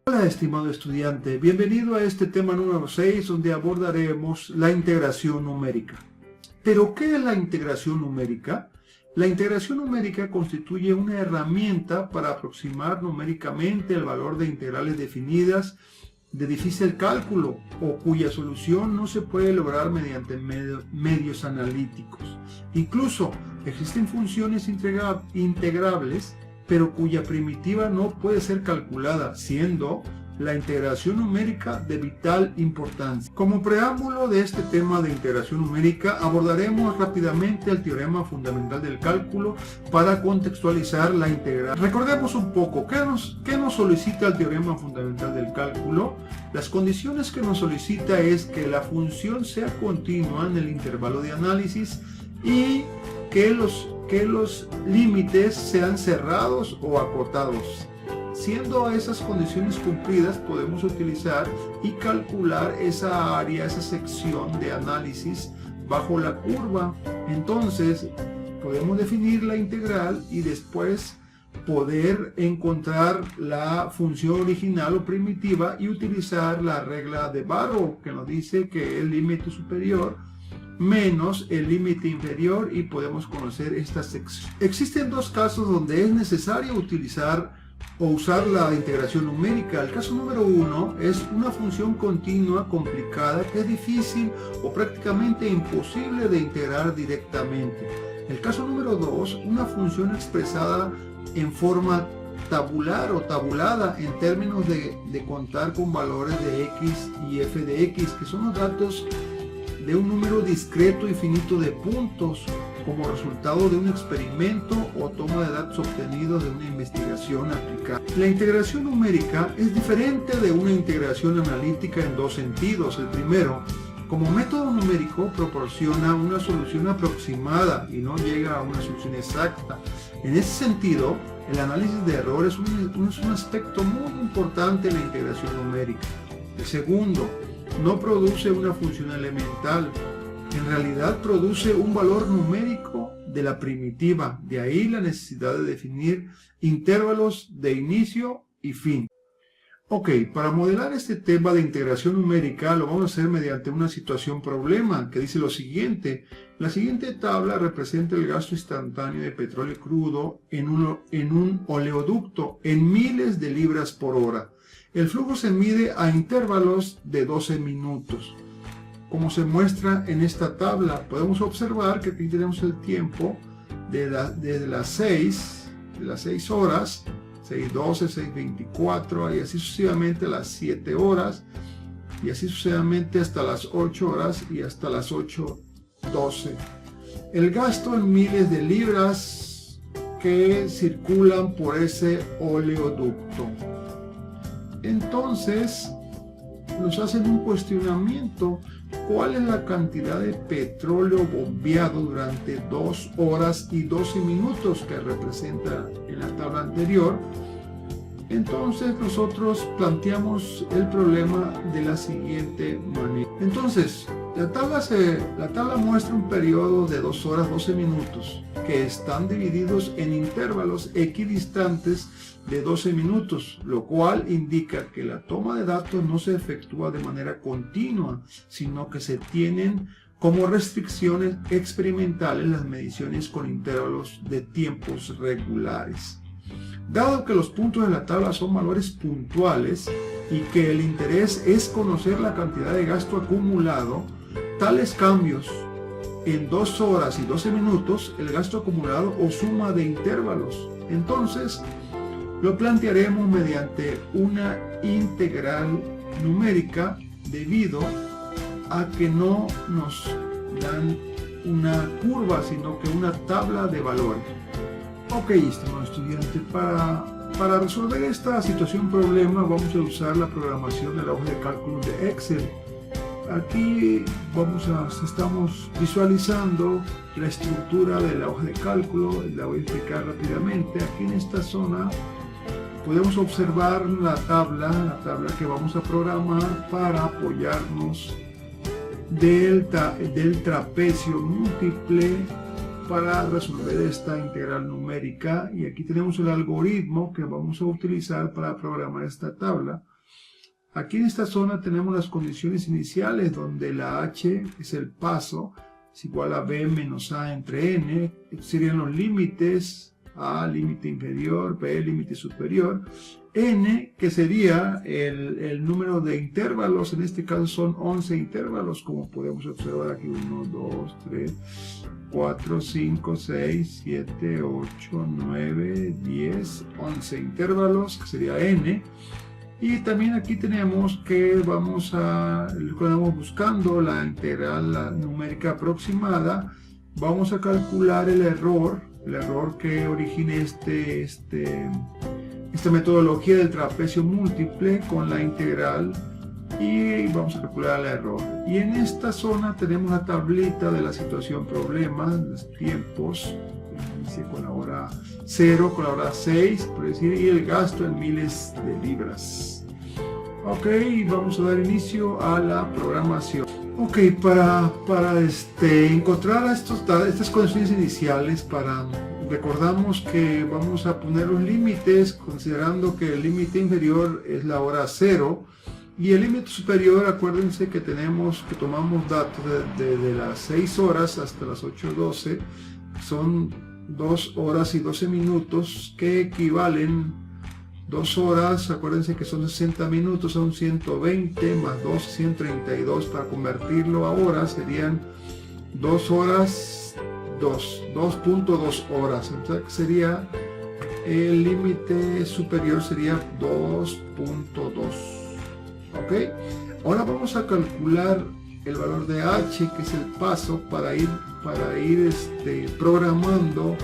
Hola estimado estudiante, bienvenido a este tema número 6 donde abordaremos la integración numérica. ¿Pero qué es la integración numérica? La integración numérica constituye una herramienta para aproximar numéricamente el valor de integrales definidas de difícil cálculo o cuya solución no se puede lograr mediante medios analíticos. Incluso existen funciones integrables pero cuya primitiva no puede ser calculada, siendo la integración numérica de vital importancia. Como preámbulo de este tema de integración numérica, abordaremos rápidamente el teorema fundamental del cálculo para contextualizar la integral. Recordemos un poco, ¿qué nos solicita el teorema fundamental del cálculo? Las condiciones que nos solicita es que la función sea continua en el intervalo de análisis y que los límites sean cerrados o acotados. Siendo esas condiciones cumplidas, podemos utilizar y calcular esa área, esa sección de análisis bajo la curva. Entonces, podemos definir la integral y después poder encontrar la función original o primitiva y utilizar la regla de Barrow, que nos dice que el límite superior menos el límite inferior, y podemos conocer esta sección. Existen dos casos donde es necesario usar la integración numérica. El caso número 1 es una función continua complicada que es difícil o prácticamente imposible de integrar directamente. El caso número 2, una función expresada en forma tabular o tabulada en términos de contar con valores de x y f de x, que son los datos de un número discreto y finito de puntos como resultado de un experimento o toma de datos obtenidos de una investigación aplicada. La integración numérica es diferente de una integración analítica en dos sentidos. El primero, como método numérico, proporciona una solución aproximada y no llega a una solución exacta. En ese sentido, el análisis de error es un aspecto muy importante en la integración numérica. El segundo, no produce una función elemental, en realidad produce un valor numérico de la primitiva, de ahí la necesidad de definir intervalos de inicio y fin. Ok, para modelar este tema de integración numérica lo vamos a hacer mediante una situación problema que dice lo siguiente. La siguiente tabla representa el gasto instantáneo de petróleo crudo en un oleoducto en miles de libras por hora. El flujo se mide a intervalos de 12 minutos. Como se muestra en esta tabla, podemos observar que aquí tenemos el tiempo desde las 6 horas, 6:12, 6:24 y así sucesivamente a las 7 horas y así sucesivamente hasta las 8 horas y hasta las 8:12. El gasto en miles de libras que circulan por ese oleoducto. Entonces nos hacen un cuestionamiento: ¿cuál es la cantidad de petróleo bombeado durante 2 horas y 12 minutos que representa en la tabla anterior? Entonces nosotros planteamos el problema de la siguiente manera. Entonces la tabla muestra un periodo de 2 horas 12 minutos que están divididos en intervalos equidistantes de 12 minutos, lo cual indica que la toma de datos no se efectúa de manera continua, sino que se tienen como restricciones experimentales las mediciones con intervalos de tiempos regulares. Dado que los puntos de la tabla son valores puntuales y que el interés es conocer la cantidad de gasto acumulado, tales cambios en 2 horas y 12 minutos, el gasto acumulado o suma de intervalos, entonces lo plantearemos mediante una integral numérica debido a que no nos dan una curva, sino que una tabla de valores. Ok, estimado estudiante, para resolver esta situación problema vamos a usar la programación de la hoja de cálculo de Excel. Aquí estamos visualizando la estructura de la hoja de cálculo. La voy a explicar rápidamente. Aquí en esta zona podemos observar la tabla que vamos a programar para apoyarnos del trapecio múltiple para resolver esta integral numérica. Y aquí tenemos el algoritmo que vamos a utilizar para programar esta tabla. Aquí en esta zona tenemos las condiciones iniciales donde la h es el paso, es igual a b menos a entre n, serían los límites, a límite inferior, b límite superior, n que sería el número de intervalos, en este caso son 11 intervalos, como podemos observar aquí, 1, 2, 3, 4, 5, 6, 7, 8, 9, 10, 11 intervalos, que sería n. Y también aquí tenemos que vamos buscando la integral numérica aproximada, vamos a calcular el error que origine esta metodología del trapecio múltiple con la integral, y vamos a calcular el error. Y en esta zona tenemos la tablita de la situación problema, los tiempos, inicia con la hora 0, con la hora 6, por decir, y el gasto en miles de libras. Ok, vamos a dar inicio a la programación. Ok, para encontrar estas condiciones iniciales, recordamos que vamos a poner los límites considerando que el límite inferior es la hora 0 y el límite superior, acuérdense que tomamos datos de las 6 horas hasta las 8:12, son 2 horas y 12 minutos que equivalen 2 horas, acuérdense que son 60 minutos, son 120 más 2, 132, para convertirlo a horas serían 2 horas, 2.2 horas, entonces sería el límite superior sería 2.2, ok. Ahora vamos a calcular el valor de h, que es el paso para ir programando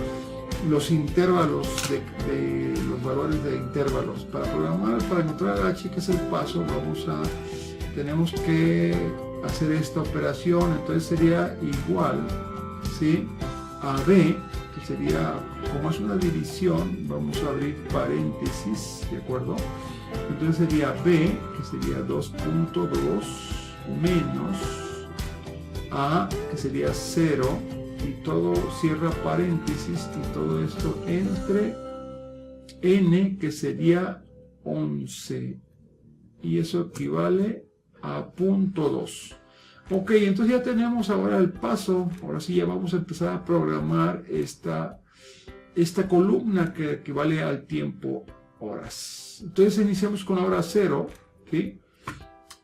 los intervalos de los valores de intervalos. Para encontrar h, que es el paso, tenemos que hacer esta operación, entonces sería igual, ¿sí?, a b, que sería, como es una división, vamos a abrir paréntesis, ¿de acuerdo? Entonces sería b, que sería 2.2 menos a, que sería 0, y todo cierra paréntesis, y todo esto entre n, que sería 11, y eso equivale a 0.2. Ok, entonces ya tenemos ahora el paso. Ahora sí ya vamos a empezar a programar esta columna que equivale al tiempo horas. Entonces iniciamos con la hora 0, ¿sí?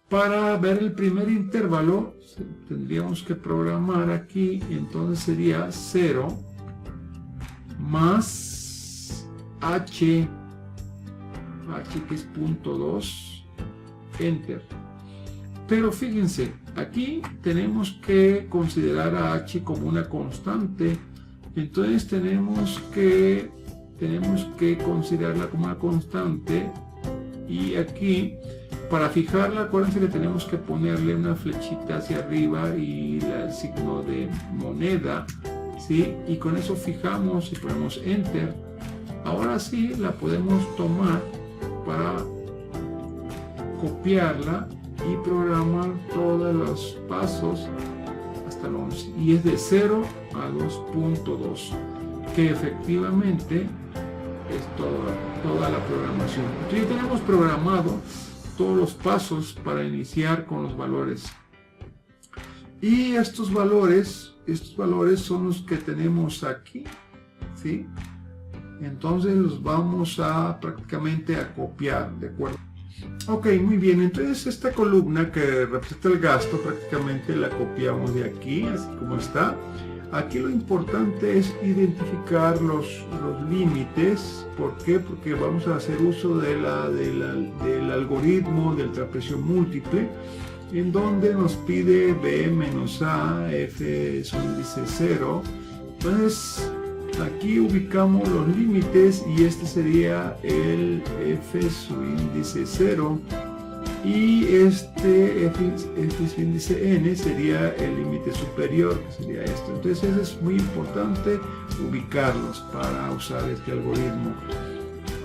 Para ver el primer intervalo tendríamos que programar aquí, entonces sería 0 más h que es 0.2, enter. Pero fíjense, aquí tenemos que considerar a h como una constante, entonces tenemos que considerarla como una constante, y aquí para fijarla, acuérdense que tenemos que ponerle una flechita hacia arriba y el signo de moneda, ¿sí? Y con eso fijamos y ponemos enter. Ahora sí la podemos tomar para copiarla y programar todos los pasos hasta el 11, y es de 0 a 2.2, que efectivamente es toda la programación. Entonces ya tenemos programado todos los pasos para iniciar con los valores, y estos valores son los que tenemos aquí, ¿sí? Entonces los vamos a prácticamente a copiar, ¿de acuerdo? Ok, muy bien, entonces esta columna que representa el gasto prácticamente la copiamos de aquí, así como está. Aquí lo importante es identificar los límites. ¿Por qué? Porque vamos a hacer uso del algoritmo del trapecio múltiple, en donde nos pide b menos a, f es un índice 0. Entonces aquí ubicamos los límites, y este sería el f su índice 0, y este f su índice n sería el límite superior, que sería esto. Entonces es muy importante ubicarlos para usar este algoritmo.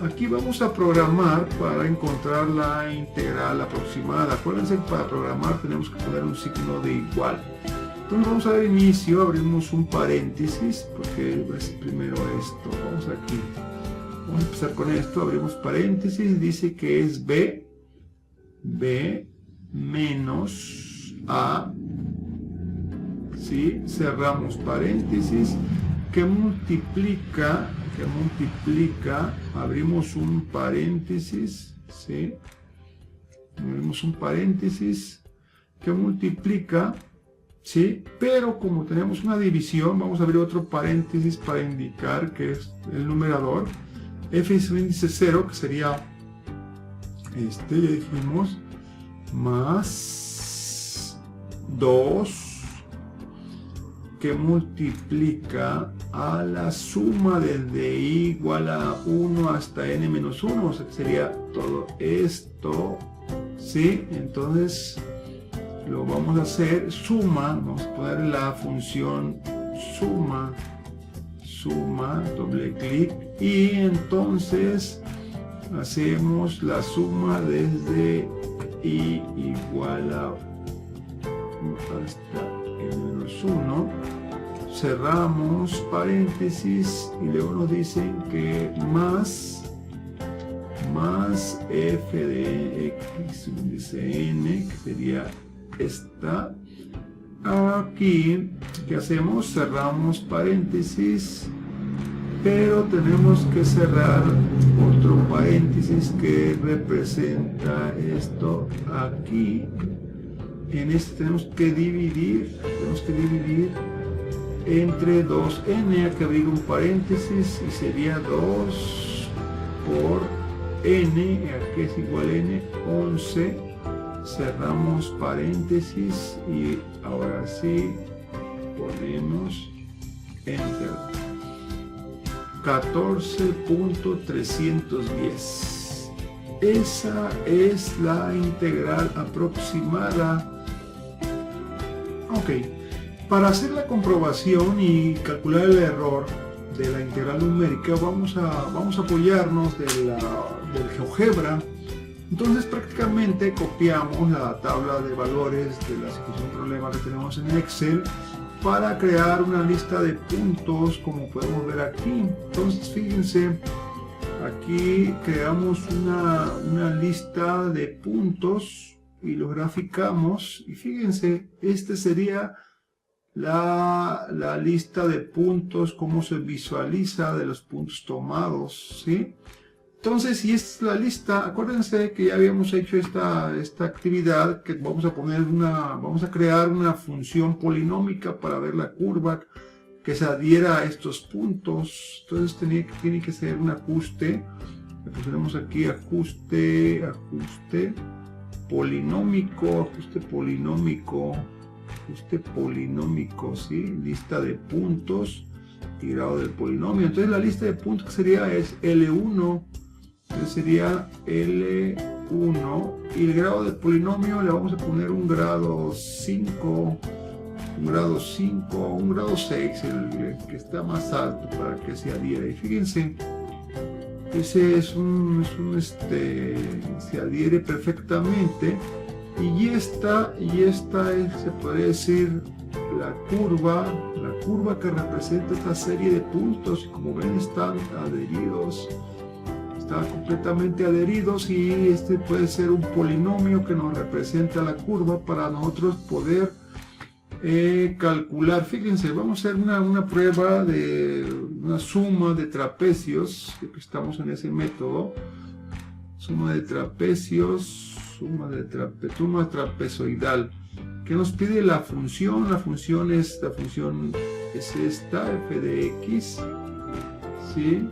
Aquí vamos a programar para encontrar la integral aproximada. Acuérdense que para programar tenemos que poner un signo de igual. Entonces vamos a dar inicio, abrimos un paréntesis, porque es primero esto. Vamos aquí, vamos a empezar con esto, abrimos paréntesis, dice que es b b menos a, ¿sí? Cerramos paréntesis, que multiplica, abrimos un paréntesis, ¿sí? Abrimos un paréntesis, que multiplica, ¿sí? Pero como tenemos una división, vamos a abrir otro paréntesis para indicar que es el numerador. F es un índice 0, que sería ya dijimos, más 2, que multiplica a la suma desde i igual a 1 hasta n menos 1, o sea que sería todo esto, ¿sí? Entonces lo vamos a hacer suma, vamos a poner la función suma, doble clic, y entonces hacemos la suma desde i igual a 1 hasta n menos 1, cerramos paréntesis y luego nos dicen que más f de x índice n, que sería esta. Aquí, ¿qué hacemos? Cerramos paréntesis, pero tenemos que cerrar otro paréntesis que representa esto aquí. En este tenemos que dividir entre 2n, aquí abrir un paréntesis y sería 2 por n, aquí es igual a n, 11, cerramos paréntesis y ahora sí ponemos enter. 14.310. Esa es la integral aproximada. Ok, para hacer la comprobación y calcular el error de la integral numérica vamos a apoyarnos del GeoGebra. Entonces prácticamente copiamos la tabla de valores de la situación problema que tenemos en Excel para crear una lista de puntos, como podemos ver aquí. Entonces fíjense, aquí creamos una lista de puntos y los graficamos, y fíjense, este sería la lista de puntos, cómo se visualiza de los puntos tomados, ¿sí? Entonces, si esta es la lista, acuérdense que ya habíamos hecho esta actividad, que vamos a crear una función polinómica para ver la curva que se adhiera a estos puntos. Entonces tiene que ser un ajuste. Le ponemos aquí ajuste polinómico, ¿sí? Lista de puntos y grado del polinomio. Entonces la lista de puntos que sería es L1. Entonces sería L1 y el grado del polinomio le vamos a poner un grado 5, un grado 6, el que está más alto para que se adhiera. Y fíjense, ese se adhiere perfectamente. Y esta es, se puede decir, la curva que representa esta serie de puntos. Y como ven, están adheridos. Están completamente adheridos, y este puede ser un polinomio que nos representa la curva para nosotros poder calcular. Fíjense, vamos a hacer una prueba de una suma de trapecios, que estamos en ese método. Suma de trapecios, suma trapezoidal, que nos pide la función. La función es esta, f de x, ¿sí?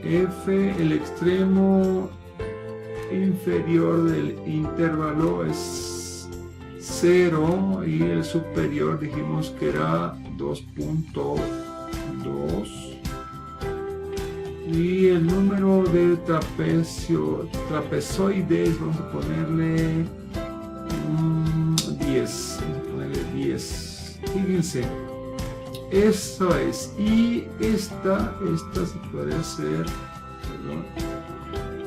F, el extremo inferior del intervalo es 0 y el superior dijimos que era 2.2, y el número de trapezoides vamos a ponerle 10, fíjense. Eso es, y esta se puede hacer, perdón,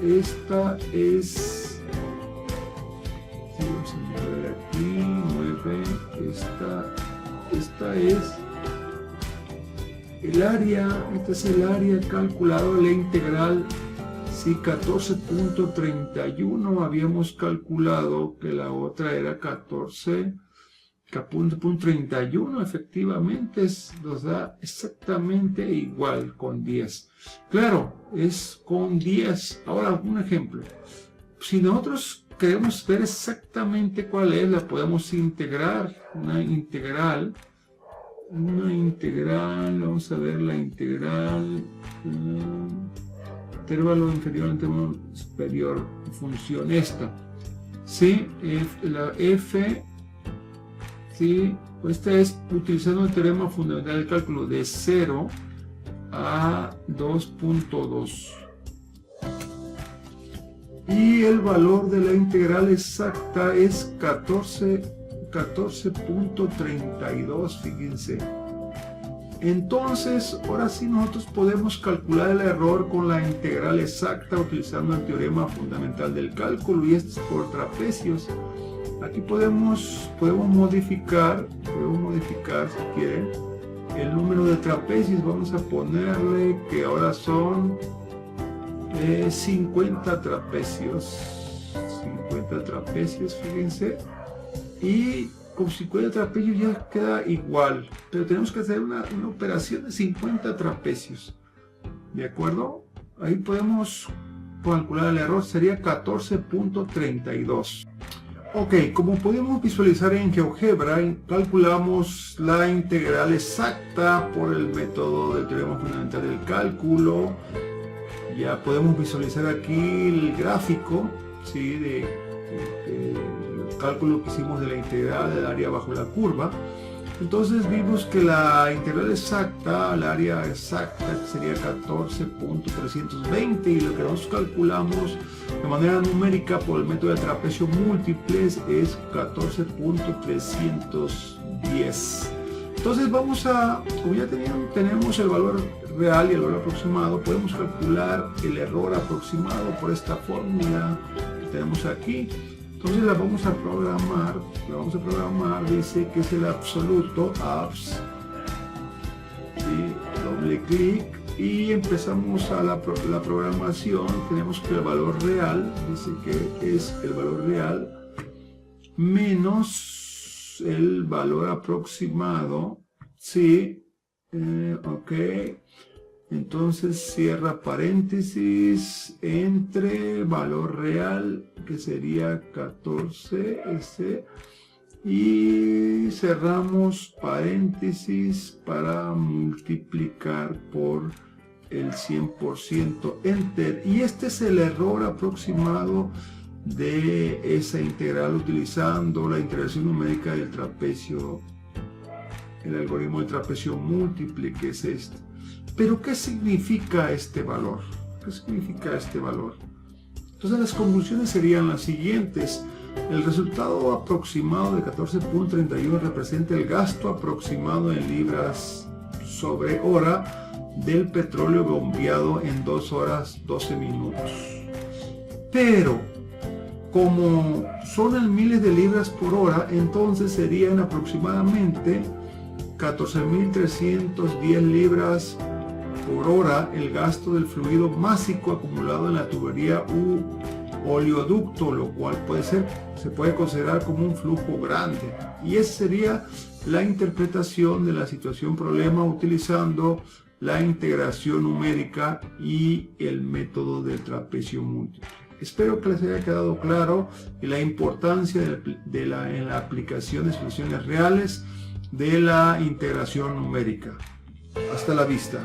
esta es, vamos a mover aquí, mueve, esta es el área, calculado, la integral Sí, 14.31 habíamos calculado que la otra era 14.31, efectivamente nos da exactamente igual con 10. Claro, es con 10. Ahora, un ejemplo. Si nosotros queremos ver exactamente cuál es, la podemos integrar. Una integral, vamos a ver la integral. Intervalo inferior al intervalo superior, función esta. Sí, la f, sí, esta es utilizando el teorema fundamental del cálculo de 0 a 2.2. Y el valor de la integral exacta es 14.32, fíjense. Entonces, ahora sí nosotros podemos calcular el error con la integral exacta utilizando el teorema fundamental del cálculo, y esto es por trapecios. Aquí podemos modificar si quieren el número de trapecios. Vamos a ponerle que ahora son 50 trapecios, fíjense, y con 50 trapecios ya queda igual, pero tenemos que hacer una operación de 50 trapecios, ¿de acuerdo? Ahí podemos calcular el error, sería 14.32. Ok, como podemos visualizar en GeoGebra, calculamos la integral exacta por el método del teorema fundamental del cálculo. Ya podemos visualizar aquí el gráfico, ¿sí? del cálculo que hicimos de la integral del área bajo la curva. Entonces vimos que la integral exacta, el área exacta sería 14.320, y lo que nosotros calculamos de manera numérica por el método de trapecio múltiples es 14.310. Entonces vamos a, como ya tenemos el valor real y el valor aproximado, podemos calcular el error aproximado por esta fórmula que tenemos aquí. Entonces la vamos a programar, dice que es el absoluto, abs, ¿sí? Doble clic y empezamos a la programación. Tenemos que el valor real, dice que es el valor real menos el valor aproximado, ¿sí? Ok, entonces cierra paréntesis entre valor real, que sería 14, y cerramos paréntesis para multiplicar por el 100%, enter, y este es el error aproximado de esa integral utilizando la integración numérica del trapecio, el algoritmo de trapecio múltiple, que es este. Pero ¿qué significa este valor? Entonces las conclusiones serían las siguientes. El resultado aproximado de 14.31 representa el gasto aproximado en libras sobre hora del petróleo bombeado en 2 horas 12 minutos. Pero como son en miles de libras por hora, entonces serían aproximadamente 14.310 libras por hora el gasto del fluido másico acumulado en la tubería u oleoducto, lo cual se puede considerar como un flujo grande. Y esa sería la interpretación de la situación problema utilizando la integración numérica y el método del trapecio múltiple. Espero que les haya quedado claro y la importancia en la aplicación de soluciones reales de la integración numérica. Hasta la vista.